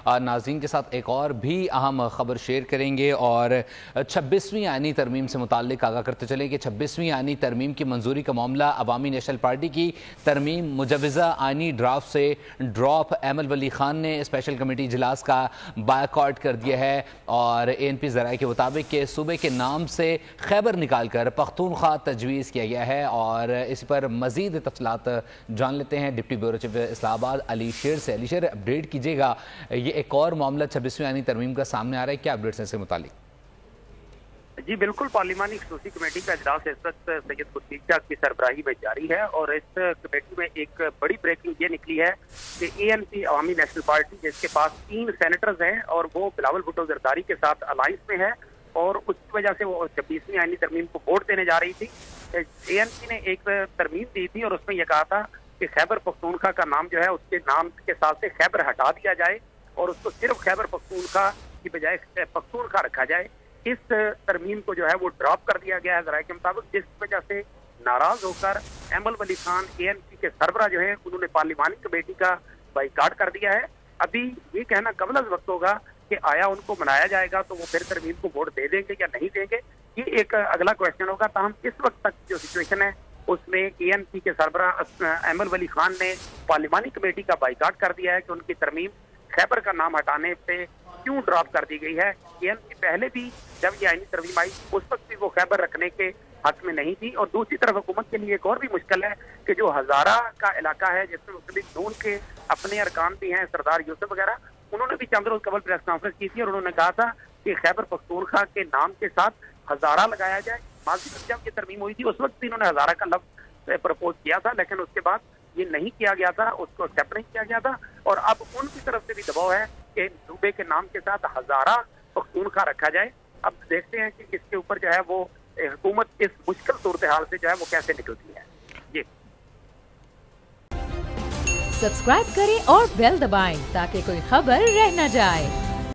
ناظرین کے ساتھ ایک اور بھی اہم خبر شیئر کریں گے اور 26ویں آئینی ترمیم سے متعلق آگاہ کرتے چلیں کہ 26ویں آئینی ترمیم کی منظوری کا معاملہ عوامی نیشنل پارٹی کی ترمیم مجوزہ آئینی ڈرافٹ سے ڈراپ ایمل ولی خان نے اسپیشل کمیٹی اجلاس کا بائیکاٹ کر دیا ہے اور ANP ذرائع کے مطابق کہ صوبے کے نام سے خیبر نکال کر پختونخوا تجویز کیا گیا ہے اور اس پر مزید تفصیلات جان لیتے ہیں ڈپٹی بیورو چیف اسلام آباد علی شیر سے۔ علی شیر، اپڈیٹ کیجیے گا، یہ ایک اور معاملہ 26ویں آئینی ترمیم کا سامنے آ رہا ہے، کیا اپڈیٹس ہیں اس کے متعلق؟ جی بالکل، پارلیمانی خصوصی کمیٹی کا اجلاس اس وقت سید خورشید شاہ کی سربراہی میں جاری ہے اور اس کمیٹی میں ایک بڑی بریکنگ یہ نکلی ہے کہ ANP عوامی نیشنل پارٹی جس کے پاس 3 سینیٹرز ہیں اور وہ بلاول بھٹو زرداری کے ساتھ الائنس میں ہے اور اس کی وجہ سے وہ 26ویں آئینی ترمیم کو ووٹ دینے جا رہی تھی۔ ANP نے ایک ترمیم دی تھی اور اس میں یہ کہا تھا کہ خیبر پختونخوا کا نام جو ہے اس کے نام کے ساتھ سے خیبر ہٹا دیا جائے اور اس کو صرف خیبر پختونخوا کی بجائے پختونخوا رکھا جائے۔ اس ترمیم کو جو ہے وہ ڈراپ کر دیا گیا ہے ذرائع کے مطابق، جس وجہ سے ناراض ہو کر ایمل ولی خان ANP کے سربراہ جو ہیں انہوں نے پارلیمانی کمیٹی کا بائیکاٹ کر دیا ہے۔ ابھی یہ کہنا قبل از وقت ہوگا کہ آیا ان کو منایا جائے گا تو وہ پھر ترمیم کو ووٹ دے دیں گے یا نہیں دیں گے، یہ ایک اگلا کویشچن ہوگا۔ تاہم اس وقت تک جو سچویشن ہے اس میں ANP کے سربراہ ایمل ولی خان نے پارلیمانی کمیٹی کا بائیکاٹ کر دیا ہے کہ ان کی ترمیم خیبر کا نام ہٹانے پہ کیوں ڈراپ کر دی گئی ہے۔ ANP پہلے بھی جب یہ آئینی ترمیم آئی اس وقت بھی وہ خیبر رکھنے کے حق میں نہیں تھی، اور دوسری طرف حکومت کے لیے ایک اور بھی مشکل ہے کہ جو ہزارہ کا علاقہ ہے جس میں مسلم نون کے اپنے ارکان بھی ہیں، سردار یوسف وغیرہ، انہوں نے بھی چند روز قبل پریس کانفرنس کی تھی اور انہوں نے کہا تھا کہ خیبر پختونخوا کے نام کے ساتھ ہزارہ لگایا جائے۔ ماضی میں جب یہ ترمیم ہوئی تھی اس وقت بھی انہوں نے ہزارہ کا لفظ پرپوز کیا تھا، لیکن اس کے بعد یہ نہیں کیا گیا تھا، اس کو ایکسیپٹ نہیں کیا گیا تھا، اور اب ان کی طرف سے بھی دباؤ ہے کہ صوبے کے نام کے ساتھ ہزارہ پختونخوا رکھا جائے۔ اب دیکھتے ہیں کہ اس کے اوپر جو ہے وہ حکومت اس مشکل صورتحال سے جو ہے وہ کیسے نکلتی ہے۔ جی سبسکرائب کریں اور بیل دبائیں تاکہ کوئی خبر رہ نہ جائے۔